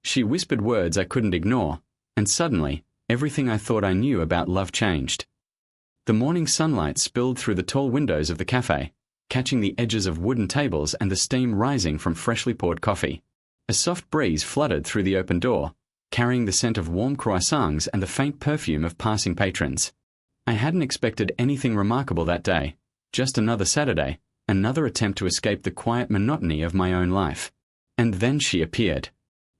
She whispered words I couldn't ignore, and suddenly, everything I thought I knew about love changed. The morning sunlight spilled through the tall windows of the cafe, catching the edges of wooden tables and the steam rising from freshly poured coffee. A soft breeze fluttered through the open door, carrying the scent of warm croissants and the faint perfume of passing patrons. I hadn't expected anything remarkable that day, just another Saturday, another attempt to escape the quiet monotony of my own life. And then she appeared.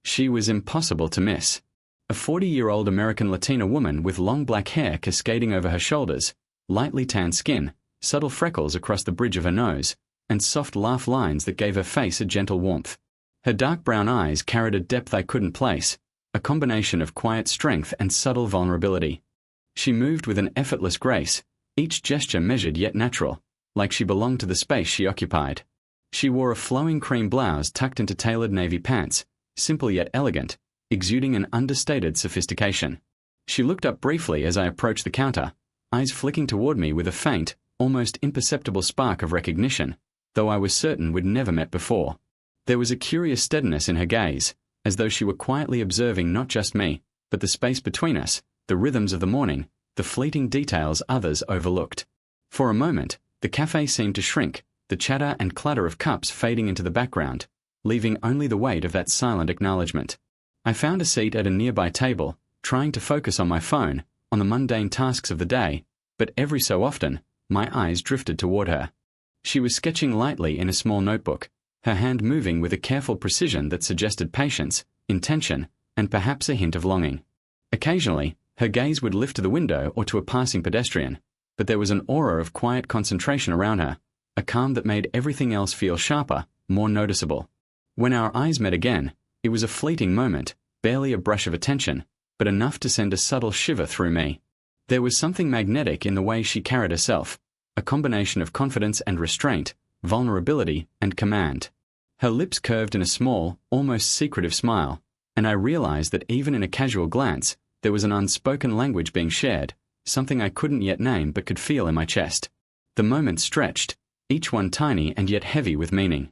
She was impossible to miss. A 40-year-old American Latina woman with long black hair cascading over her shoulders, lightly tanned skin, subtle freckles across the bridge of her nose, and soft laugh lines that gave her face a gentle warmth. Her dark brown eyes carried a depth I couldn't place, a combination of quiet strength and subtle vulnerability. She moved with an effortless grace, each gesture measured yet natural, like she belonged to the space she occupied. She wore a flowing cream blouse tucked into tailored navy pants, simple yet elegant, exuding an understated sophistication. She looked up briefly as I approached the counter, eyes flicking toward me with a faint, almost imperceptible spark of recognition, though I was certain we'd never met before. There was a curious steadiness in her gaze, as though she were quietly observing not just me, but the space between us, the rhythms of the morning, the fleeting details others overlooked. For a moment, the cafe seemed to shrink, the chatter and clatter of cups fading into the background, leaving only the weight of that silent acknowledgement. I found a seat at a nearby table, trying to focus on my phone, on the mundane tasks of the day, but every so often, my eyes drifted toward her. She was sketching lightly in a small notebook, her hand moving with a careful precision that suggested patience, intention, and perhaps a hint of longing. Occasionally, her gaze would lift to the window or to a passing pedestrian, but there was an aura of quiet concentration around her, a calm that made everything else feel sharper, more noticeable. When our eyes met again, it was a fleeting moment, barely a brush of attention, but enough to send a subtle shiver through me. There was something magnetic in the way she carried herself, a combination of confidence and restraint, vulnerability and command. Her lips curved in a small, almost secretive smile, and I realized that even in a casual glance, there was an unspoken language being shared, something I couldn't yet name but could feel in my chest. The moment stretched, each one tiny and yet heavy with meaning.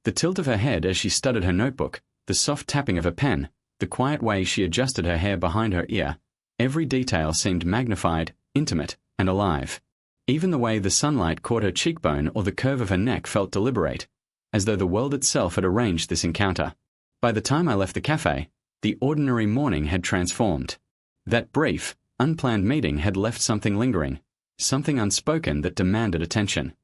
The tilt of her head as she studied her notebook, the soft tapping of her pen, the quiet way she adjusted her hair behind her ear, every detail seemed magnified, intimate, and alive. Even the way the sunlight caught her cheekbone or the curve of her neck felt deliberate, as though the world itself had arranged this encounter. By the time I left the cafe, the ordinary morning had transformed. That brief, unplanned meeting had left something lingering, something unspoken that demanded attention.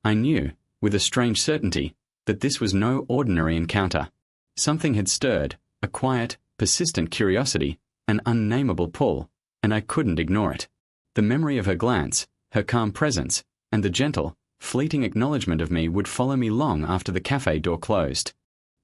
I knew, with a strange certainty, that this was no ordinary encounter. Something had stirred, a quiet, persistent curiosity, an unnameable pull, and I couldn't ignore it. The memory of her glance, her calm presence, and the gentle, fleeting acknowledgement of me would follow me long after the cafe door closed.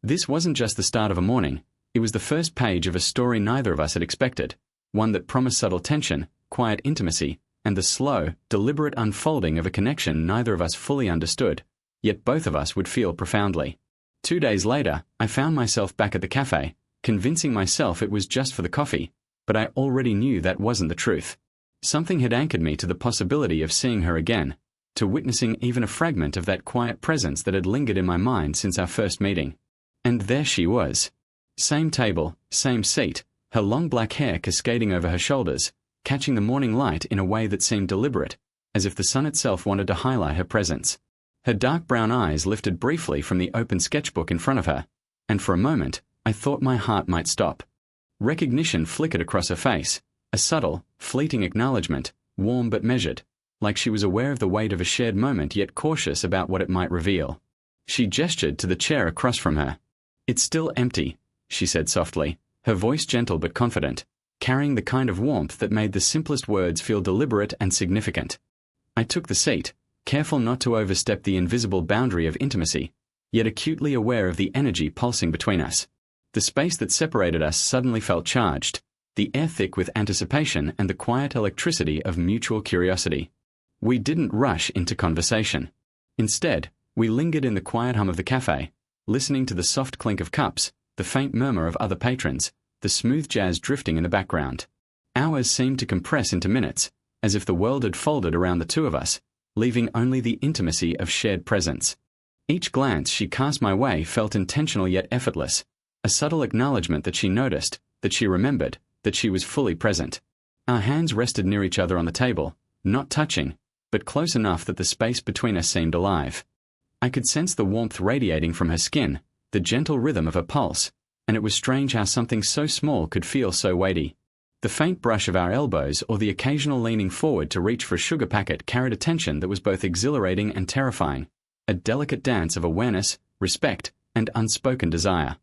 This wasn't just the start of a morning, it was the first page of a story neither of us had expected, one that promised subtle tension, quiet intimacy, and the slow, deliberate unfolding of a connection neither of us fully understood, yet both of us would feel profoundly. 2 days later, I found myself back at the cafe, convincing myself it was just for the coffee, but I already knew that wasn't the truth. Something had anchored me to the possibility of seeing her again, to witnessing even a fragment of that quiet presence that had lingered in my mind since our first meeting. And there she was. Same table, same seat, her long black hair cascading over her shoulders, catching the morning light in a way that seemed deliberate, as if the sun itself wanted to highlight her presence. Her dark brown eyes lifted briefly from the open sketchbook in front of her, and for a moment, I thought my heart might stop. Recognition flickered across her face, a subtle, fleeting acknowledgement, warm but measured, like she was aware of the weight of a shared moment yet cautious about what it might reveal. She gestured to the chair across from her. "It's still empty," she said softly, her voice gentle but confident, carrying the kind of warmth that made the simplest words feel deliberate and significant. I took the seat, careful not to overstep the invisible boundary of intimacy, yet acutely aware of the energy pulsing between us. The space that separated us suddenly felt charged, the air thick with anticipation and the quiet electricity of mutual curiosity. We didn't rush into conversation. Instead, we lingered in the quiet hum of the cafe, listening to the soft clink of cups, the faint murmur of other patrons, the smooth jazz drifting in the background. Hours seemed to compress into minutes, as if the world had folded around the two of us, leaving only the intimacy of shared presence. Each glance she cast my way felt intentional yet effortless, a subtle acknowledgement that she noticed, that she remembered, that she was fully present. Our hands rested near each other on the table, not touching, but close enough that the space between us seemed alive. I could sense the warmth radiating from her skin, the gentle rhythm of her pulse, and it was strange how something so small could feel so weighty. The faint brush of our elbows or the occasional leaning forward to reach for a sugar packet carried a tension that was both exhilarating and terrifying, a delicate dance of awareness, respect, and unspoken desire.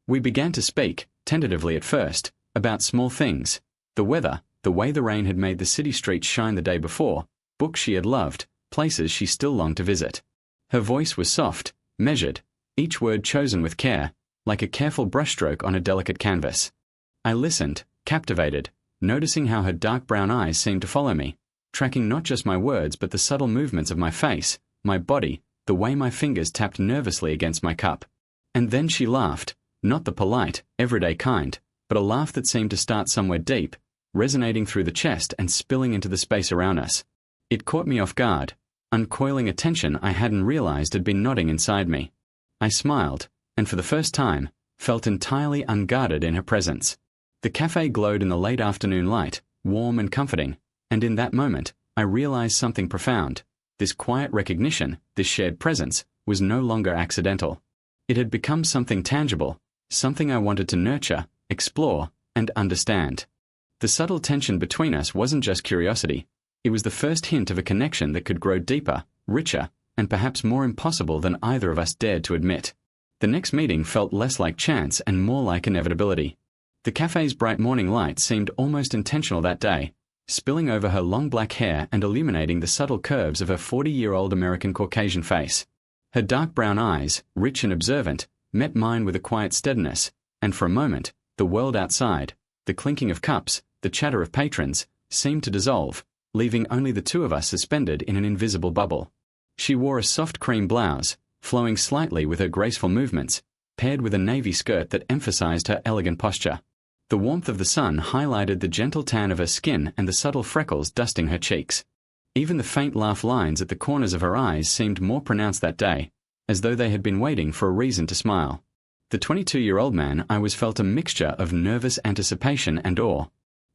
We began to speak, tentatively at first, about small things: the weather, the way the rain had made the city streets shine the day before, books she had loved, places she still longed to visit. Her voice was soft, measured, each word chosen with care, like a careful brushstroke on a delicate canvas. I listened, captivated, noticing how her dark brown eyes seemed to follow me, tracking not just my words but the subtle movements of my face, my body, the way my fingers tapped nervously against my cup. And then she laughed, not the polite, everyday kind, but a laugh that seemed to start somewhere deep, resonating through the chest and spilling into the space around us. It caught me off guard, uncoiling a tension I hadn't realized had been knotting inside me. I smiled, and for the first time, felt entirely unguarded in her presence. The cafe glowed in the late afternoon light, warm and comforting, and in that moment, I realized something profound. This quiet recognition, this shared presence, was no longer accidental. It had become something tangible, something I wanted to nurture, explore, and understand. The subtle tension between us wasn't just curiosity. It was the first hint of a connection that could grow deeper, richer, and perhaps more impossible than either of us dared to admit. The next meeting felt less like chance and more like inevitability. The cafe's bright morning light seemed almost intentional that day, spilling over her long black hair and illuminating the subtle curves of her 40-year-old American Caucasian face. Her dark brown eyes, rich and observant, met mine with a quiet steadiness, and for a moment, the world outside, the clinking of cups, the chatter of patrons, seemed to dissolve, leaving only the two of us suspended in an invisible bubble. She wore a soft cream blouse, flowing slightly with her graceful movements, paired with a navy skirt that emphasized her elegant posture. The warmth of the sun highlighted the gentle tan of her skin and the subtle freckles dusting her cheeks. Even the faint laugh lines at the corners of her eyes seemed more pronounced that day, as though they had been waiting for a reason to smile. The 22-year-old man I was felt a mixture of nervous anticipation and awe.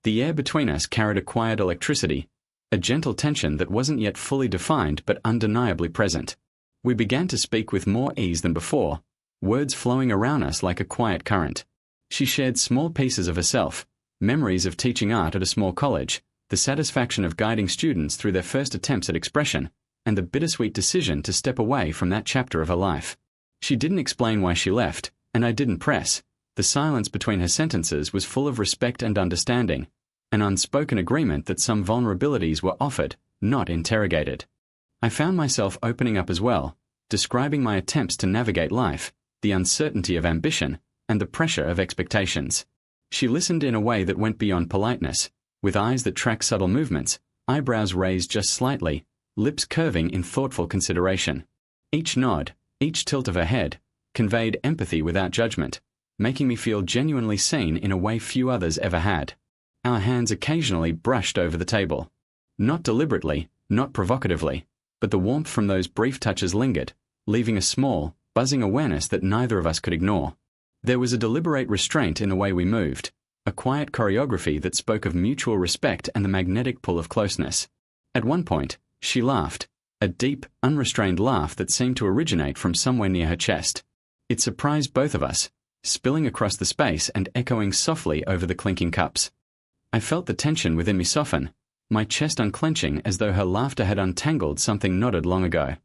The air between us carried a quiet electricity, a gentle tension that wasn't yet fully defined but undeniably present. We began to speak with more ease than before, words flowing around us like a quiet current. She shared small pieces of herself, memories of teaching art at a small college, the satisfaction of guiding students through their first attempts at expression, and the bittersweet decision to step away from that chapter of her life. She didn't explain why she left, and I didn't press. The silence between her sentences was full of respect and understanding, an unspoken agreement that some vulnerabilities were offered, not interrogated. I found myself opening up as well, describing my attempts to navigate life, the uncertainty of ambition, and the pressure of expectations. She listened in a way that went beyond politeness, with eyes that tracked subtle movements, eyebrows raised just slightly, lips curving in thoughtful consideration. Each nod, each tilt of her head, conveyed empathy without judgment, making me feel genuinely seen in a way few others ever had. Our hands occasionally brushed over the table. Not deliberately, not provocatively, but the warmth from those brief touches lingered, leaving a small, buzzing awareness that neither of us could ignore. There was a deliberate restraint in the way we moved, a quiet choreography that spoke of mutual respect and the magnetic pull of closeness. At one point, she laughed, a deep, unrestrained laugh that seemed to originate from somewhere near her chest. It surprised both of us, spilling across the space and echoing softly over the clinking cups. I felt the tension within me soften, my chest unclenching as though her laughter had untangled something knotted long ago.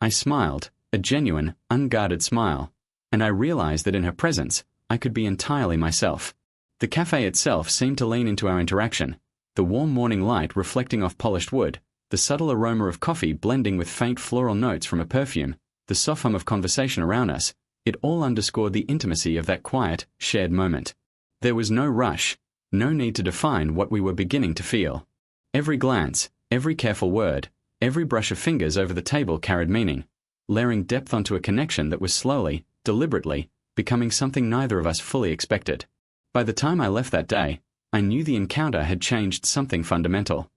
I smiled, a genuine, unguarded smile, and I realized that in her presence, I could be entirely myself. The cafe itself seemed to lean into our interaction, the warm morning light reflecting off polished wood, the subtle aroma of coffee blending with faint floral notes from a perfume, the soft hum of conversation around us. It all underscored the intimacy of that quiet, shared moment. There was no rush, no need to define what we were beginning to feel. Every glance, every careful word, every brush of fingers over the table carried meaning, layering depth onto a connection that was slowly, deliberately, becoming something neither of us fully expected. By the time I left that day, I knew the encounter had changed something fundamental.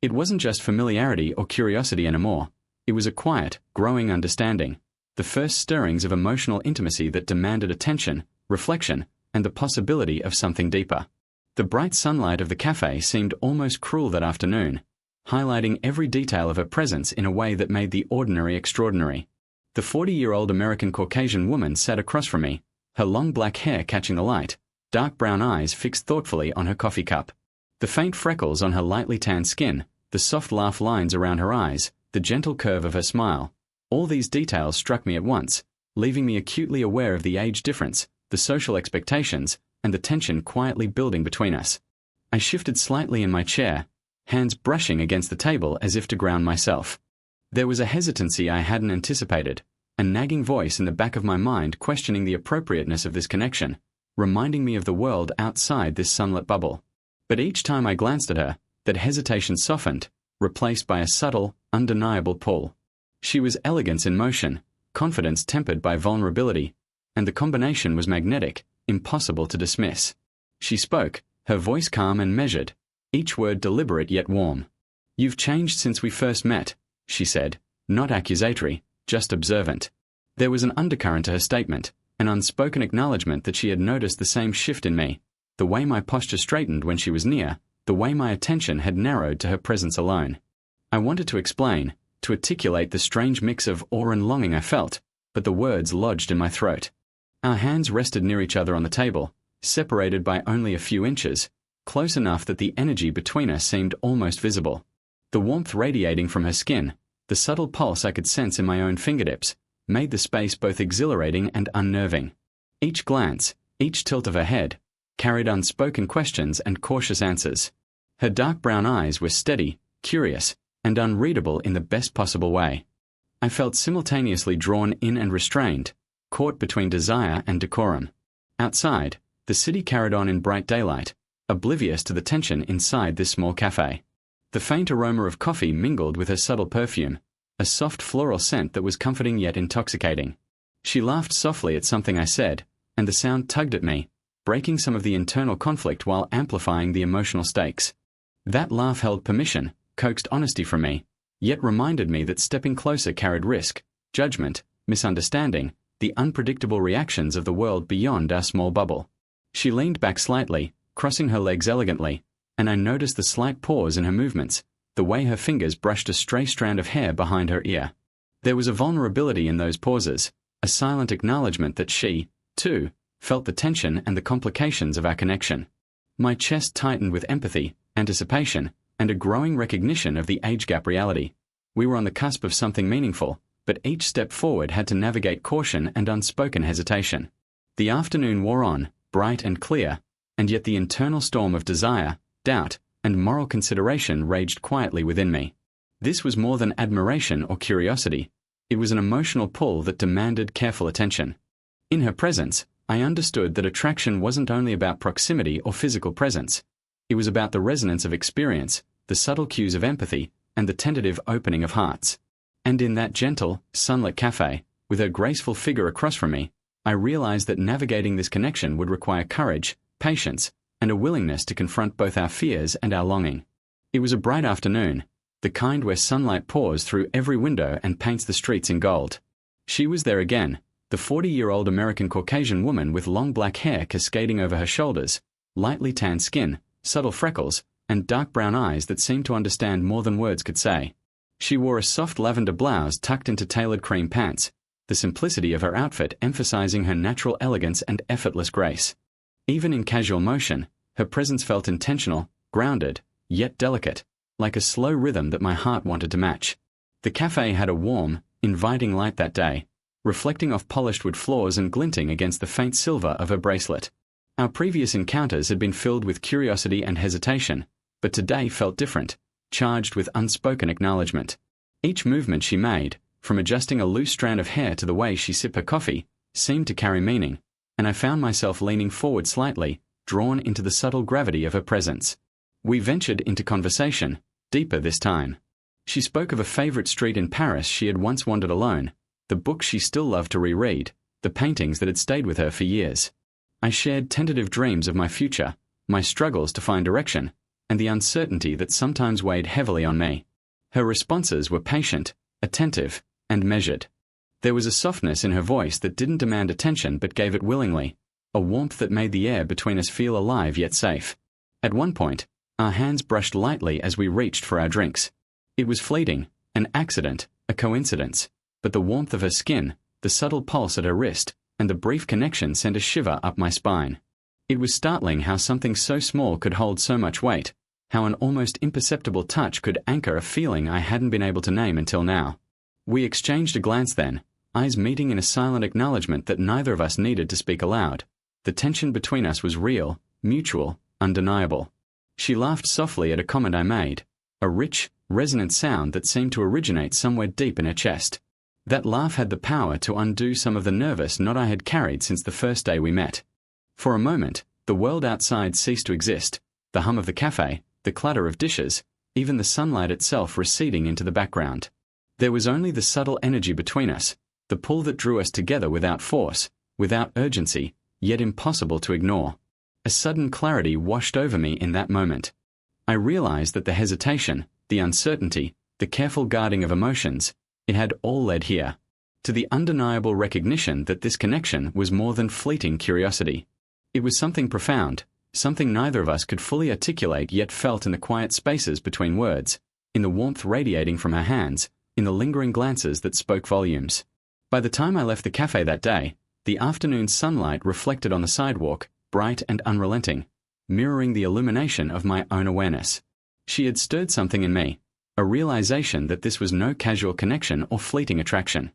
It wasn't just familiarity or curiosity anymore. It was a quiet, growing understanding, the first stirrings of emotional intimacy that demanded attention, reflection, and the possibility of something deeper. The bright sunlight of the cafe seemed almost cruel that afternoon, highlighting every detail of her presence in a way that made the ordinary extraordinary. The 40-year-old American Caucasian woman sat across from me, her long black hair catching the light, dark brown eyes fixed thoughtfully on her coffee cup. The faint freckles on her lightly tanned skin, the soft laugh lines around her eyes, the gentle curve of her smile. All these details struck me at once, leaving me acutely aware of the age difference, the social expectations, and the tension quietly building between us. I shifted slightly in my chair, hands brushing against the table as if to ground myself. There was a hesitancy I hadn't anticipated, a nagging voice in the back of my mind questioning the appropriateness of this connection, reminding me of the world outside this sunlit bubble. But each time I glanced at her, that hesitation softened, replaced by a subtle, undeniable pull. She was elegance in motion, confidence tempered by vulnerability, and the combination was magnetic, impossible to dismiss. She spoke, her voice calm and measured, each word deliberate yet warm. "You've changed since we first met," she said, not accusatory, just observant. There was an undercurrent to her statement, an unspoken acknowledgement that she had noticed the same shift in me, the way my posture straightened when she was near, the way my attention had narrowed to her presence alone. I wanted to explain, to articulate the strange mix of awe and longing I felt, but the words lodged in my throat. Our hands rested near each other on the table, separated by only a few inches, close enough that the energy between us seemed almost visible. The warmth radiating from her skin, the subtle pulse I could sense in my own fingertips, made the space both exhilarating and unnerving. Each glance, each tilt of her head, carried unspoken questions and cautious answers. Her dark brown eyes were steady, curious, and unreadable in the best possible way. I felt simultaneously drawn in and restrained, caught between desire and decorum. Outside, the city carried on in bright daylight, oblivious to the tension inside this small cafe. The faint aroma of coffee mingled with her subtle perfume, a soft floral scent that was comforting yet intoxicating. She laughed softly at something I said, and the sound tugged at me, breaking some of the internal conflict while amplifying the emotional stakes. That laugh held permission, coaxed honesty from me, yet reminded me that stepping closer carried risk, judgment, misunderstanding, the unpredictable reactions of the world beyond our small bubble. She leaned back slightly, crossing her legs elegantly, and I noticed the slight pause in her movements, the way her fingers brushed a stray strand of hair behind her ear. There was a vulnerability in those pauses, a silent acknowledgement that she, too, felt the tension and the complications of our connection. My chest tightened with empathy, anticipation, and a growing recognition of the age gap reality. We were on the cusp of something meaningful, but each step forward had to navigate caution and unspoken hesitation. The afternoon wore on, bright and clear, and yet the internal storm of desire, doubt, and moral consideration raged quietly within me. This was more than admiration or curiosity. It was an emotional pull that demanded careful attention. In her presence, I understood that attraction wasn't only about proximity or physical presence. It was about the resonance of experience, the subtle cues of empathy, and the tentative opening of hearts. And in that gentle, sunlit cafe, with her graceful figure across from me, I realized that navigating this connection would require courage, patience, and a willingness to confront both our fears and our longing. It was a bright afternoon, the kind where sunlight pours through every window and paints the streets in gold. She was there again, the 40-year-old American Caucasian woman with long black hair cascading over her shoulders, lightly tanned skin, subtle freckles, and dark brown eyes that seemed to understand more than words could say. She wore a soft lavender blouse tucked into tailored cream pants, the simplicity of her outfit emphasizing her natural elegance and effortless grace. Even in casual motion, her presence felt intentional, grounded, yet delicate, like a slow rhythm that my heart wanted to match. The cafe had a warm, inviting light that day, reflecting off polished wood floors and glinting against the faint silver of her bracelet. Our previous encounters had been filled with curiosity and hesitation, but today felt different, charged with unspoken acknowledgement. Each movement she made, from adjusting a loose strand of hair to the way she sipped her coffee, seemed to carry meaning, and I found myself leaning forward slightly, drawn into the subtle gravity of her presence. We ventured into conversation, deeper this time. She spoke of a favorite street in Paris she had once wandered alone, the books she still loved to reread, the paintings that had stayed with her for years. I shared tentative dreams of my future, my struggles to find direction, and the uncertainty that sometimes weighed heavily on me. Her responses were patient, attentive, and measured. There was a softness in her voice that didn't demand attention but gave it willingly, a warmth that made the air between us feel alive yet safe. At one point, our hands brushed lightly as we reached for our drinks. It was fleeting, an accident, a coincidence, but the warmth of her skin, the subtle pulse at her wrist, and the brief connection sent a shiver up my spine. It was startling how something so small could hold so much weight, how an almost imperceptible touch could anchor a feeling I hadn't been able to name until now. We exchanged a glance then, eyes meeting in a silent acknowledgement that neither of us needed to speak aloud. The tension between us was real, mutual, undeniable. She laughed softly at a comment I made, a rich, resonant sound that seemed to originate somewhere deep in her chest. That laugh had the power to undo some of the nervous knot I had carried since the first day we met. For a moment, the world outside ceased to exist, the hum of the cafe, the clatter of dishes, even the sunlight itself receding into the background. There was only the subtle energy between us, the pull that drew us together without force, without urgency, yet impossible to ignore. A sudden clarity washed over me in that moment. I realized that the hesitation, the uncertainty, the careful guarding of emotions, it had all led here, to the undeniable recognition that this connection was more than fleeting curiosity. It was something profound, something neither of us could fully articulate yet felt in the quiet spaces between words, in the warmth radiating from her hands, in the lingering glances that spoke volumes. By the time I left the cafe that day, the afternoon sunlight reflected on the sidewalk, bright and unrelenting, mirroring the illumination of my own awareness. She had stirred something in me, a realization that this was no casual connection or fleeting attraction.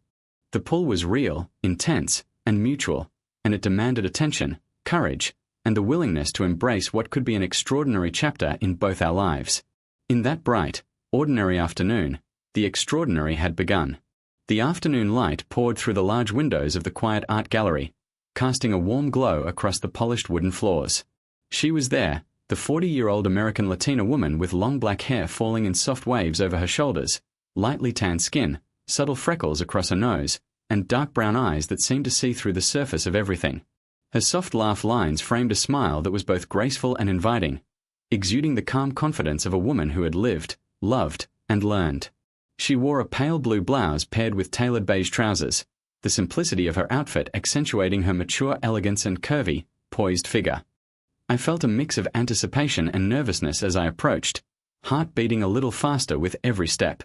The pull was real, intense, and mutual, and it demanded attention, courage, and the willingness to embrace what could be an extraordinary chapter in both our lives. In that bright, ordinary afternoon, the extraordinary had begun. The afternoon light poured through the large windows of the quiet art gallery, casting a warm glow across the polished wooden floors. She was there, the 40-year-old American Latina woman with long black hair falling in soft waves over her shoulders, lightly tanned skin, subtle freckles across her nose, and dark brown eyes that seemed to see through the surface of everything. Her soft laugh lines framed a smile that was both graceful and inviting, exuding the calm confidence of a woman who had lived, loved, and learned. She wore a pale blue blouse paired with tailored beige trousers, the simplicity of her outfit accentuating her mature elegance and curvy, poised figure. I felt a mix of anticipation and nervousness as I approached, heart beating a little faster with every step.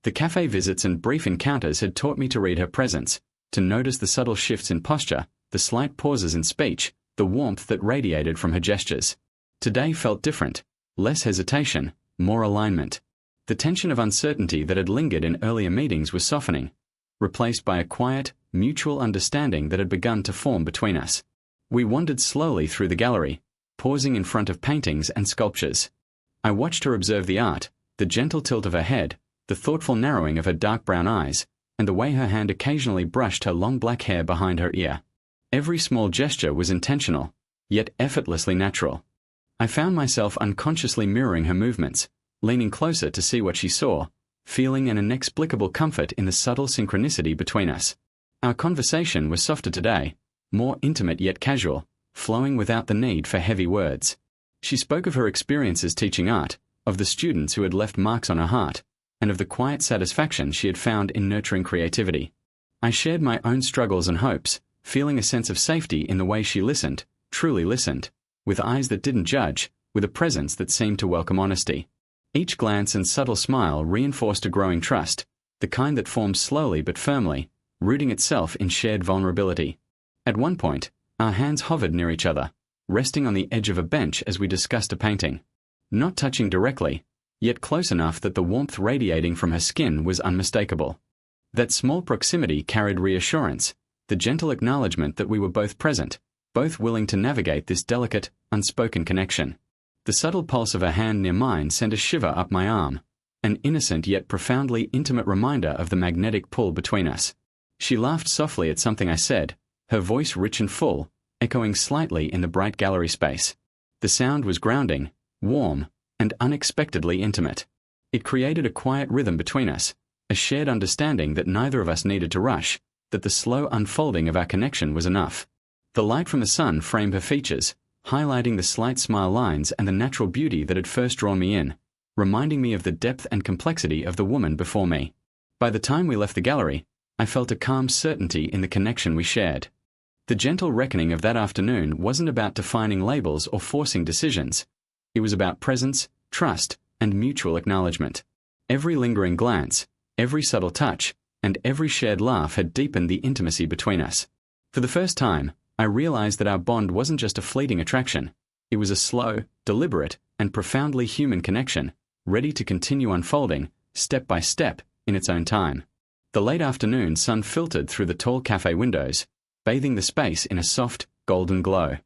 The cafe visits and brief encounters had taught me to read her presence, to notice the subtle shifts in posture, the slight pauses in speech, the warmth that radiated from her gestures. Today felt different, less hesitation, more alignment. The tension of uncertainty that had lingered in earlier meetings was softening, replaced by a quiet, mutual understanding that had begun to form between us. We wandered slowly through the gallery, pausing in front of paintings and sculptures. I watched her observe the art, the gentle tilt of her head, the thoughtful narrowing of her dark brown eyes, and the way her hand occasionally brushed her long black hair behind her ear. Every small gesture was intentional, yet effortlessly natural. I found myself unconsciously mirroring her movements, leaning closer to see what she saw, feeling an inexplicable comfort in the subtle synchronicity between us. Our conversation was softer today, more intimate yet casual, flowing without the need for heavy words. She spoke of her experiences teaching art, of the students who had left marks on her heart, and of the quiet satisfaction she had found in nurturing creativity. I shared my own struggles and hopes, feeling a sense of safety in the way she listened, truly listened, with eyes that didn't judge, with a presence that seemed to welcome honesty. Each glance and subtle smile reinforced a growing trust, the kind that forms slowly but firmly, rooting itself in shared vulnerability. At one point, our hands hovered near each other, resting on the edge of a bench as we discussed a painting. Not touching directly, yet close enough that the warmth radiating from her skin was unmistakable. That small proximity carried reassurance, the gentle acknowledgement that we were both present, both willing to navigate this delicate, unspoken connection. The subtle pulse of her hand near mine sent a shiver up my arm, an innocent yet profoundly intimate reminder of the magnetic pull between us. She laughed softly at something I said, her voice rich and full, echoing slightly in the bright gallery space. The sound was grounding, warm, and unexpectedly intimate. It created a quiet rhythm between us, a shared understanding that neither of us needed to rush, that the slow unfolding of our connection was enough. The light from the sun framed her features, highlighting the slight smile lines and the natural beauty that had first drawn me in, reminding me of the depth and complexity of the woman before me. By the time we left the gallery, I felt a calm certainty in the connection we shared. The gentle reckoning of that afternoon wasn't about defining labels or forcing decisions. It was about presence, trust, and mutual acknowledgement. Every lingering glance, every subtle touch, and every shared laugh had deepened the intimacy between us. For the first time, I realized that our bond wasn't just a fleeting attraction. It was a slow, deliberate, and profoundly human connection, ready to continue unfolding, step by step, in its own time. The late afternoon sun filtered through the tall cafe windows, bathing the space in a soft, golden glow.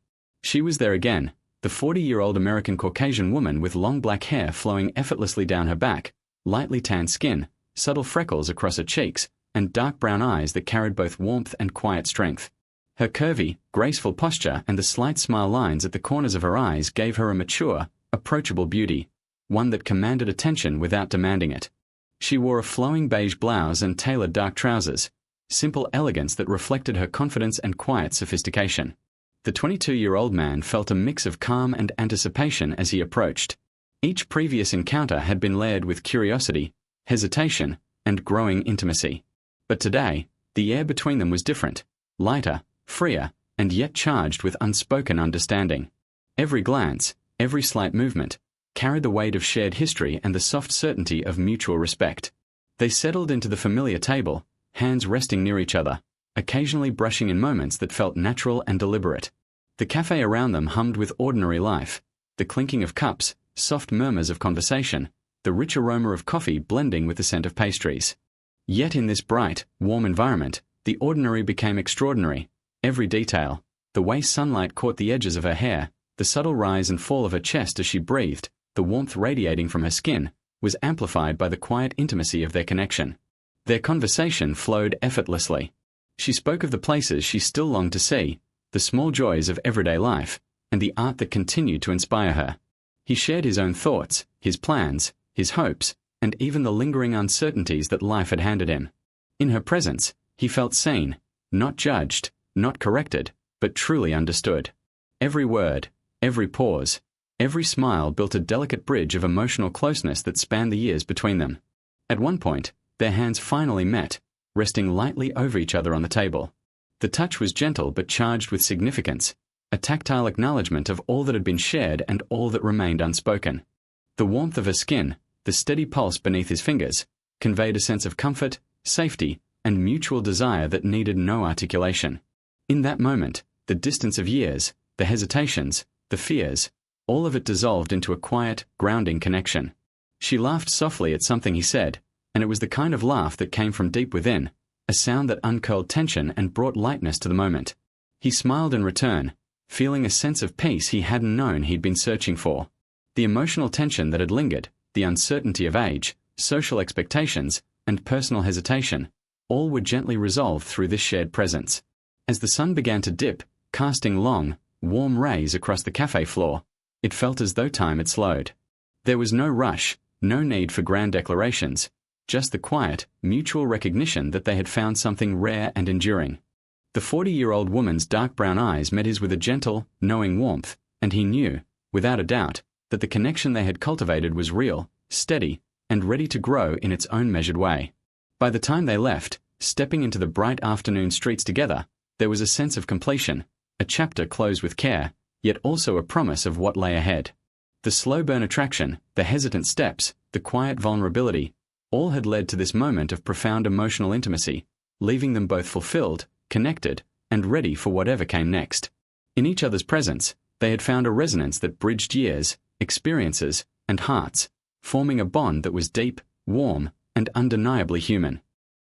She was there again, the 40-year-old American Caucasian woman with long black hair flowing effortlessly down her back, lightly tanned skin, subtle freckles across her cheeks, and dark brown eyes that carried both warmth and quiet strength. Her curvy, graceful posture and the slight smile lines at the corners of her eyes gave her a mature, approachable beauty, one that commanded attention without demanding it. She wore a flowing beige blouse and tailored dark trousers, simple elegance that reflected her confidence and quiet sophistication. The 22-year-old man felt a mix of calm and anticipation as he approached. Each previous encounter had been layered with curiosity, hesitation, and growing intimacy. But today, the air between them was different, lighter, freer, and yet charged with unspoken understanding. Every glance, every slight movement, carried the weight of shared history and the soft certainty of mutual respect. They settled into the familiar table, hands resting near each other, occasionally brushing in moments that felt natural and deliberate. The cafe around them hummed with ordinary life, the clinking of cups, soft murmurs of conversation, the rich aroma of coffee blending with the scent of pastries. Yet in this bright, warm environment, the ordinary became extraordinary. Every detail, the way sunlight caught the edges of her hair, the subtle rise and fall of her chest as she breathed, the warmth radiating from her skin, was amplified by the quiet intimacy of their connection. Their conversation flowed effortlessly. She spoke of the places she still longed to see, the small joys of everyday life, and the art that continued to inspire her. He shared his own thoughts, his plans, his hopes, and even the lingering uncertainties that life had handed him. In her presence, he felt seen, not judged, not corrected, but truly understood. Every word, every pause, every smile built a delicate bridge of emotional closeness that spanned the years between them. At one point, their hands finally met, resting lightly over each other on the table. The touch was gentle but charged with significance, a tactile acknowledgement of all that had been shared and all that remained unspoken. The warmth of her skin, the steady pulse beneath his fingers, conveyed a sense of comfort, safety, and mutual desire that needed no articulation. In that moment, the distance of years, the hesitations, the fears, all of it dissolved into a quiet, grounding connection. She laughed softly at something he said, and it was the kind of laugh that came from deep within, a sound that uncurled tension and brought lightness to the moment. He smiled in return, feeling a sense of peace he hadn't known he'd been searching for. The emotional tension that had lingered, the uncertainty of age, social expectations, and personal hesitation, all were gently resolved through this shared presence. As the sun began to dip, casting long, warm rays across the cafe floor, it felt as though time had slowed. There was no rush, no need for grand declarations, just the quiet, mutual recognition that they had found something rare and enduring. The 40-year-old woman's dark brown eyes met his with a gentle, knowing warmth, and he knew, without a doubt, that the connection they had cultivated was real, steady, and ready to grow in its own measured way. By the time they left, stepping into the bright afternoon streets together, there was a sense of completion, a chapter closed with care, yet also a promise of what lay ahead. The slow-burn attraction, the hesitant steps, the quiet vulnerability, all had led to this moment of profound emotional intimacy, leaving them both fulfilled, connected, and ready for whatever came next. In each other's presence, they had found a resonance that bridged years, experiences, and hearts, forming a bond that was deep, warm, and undeniably human.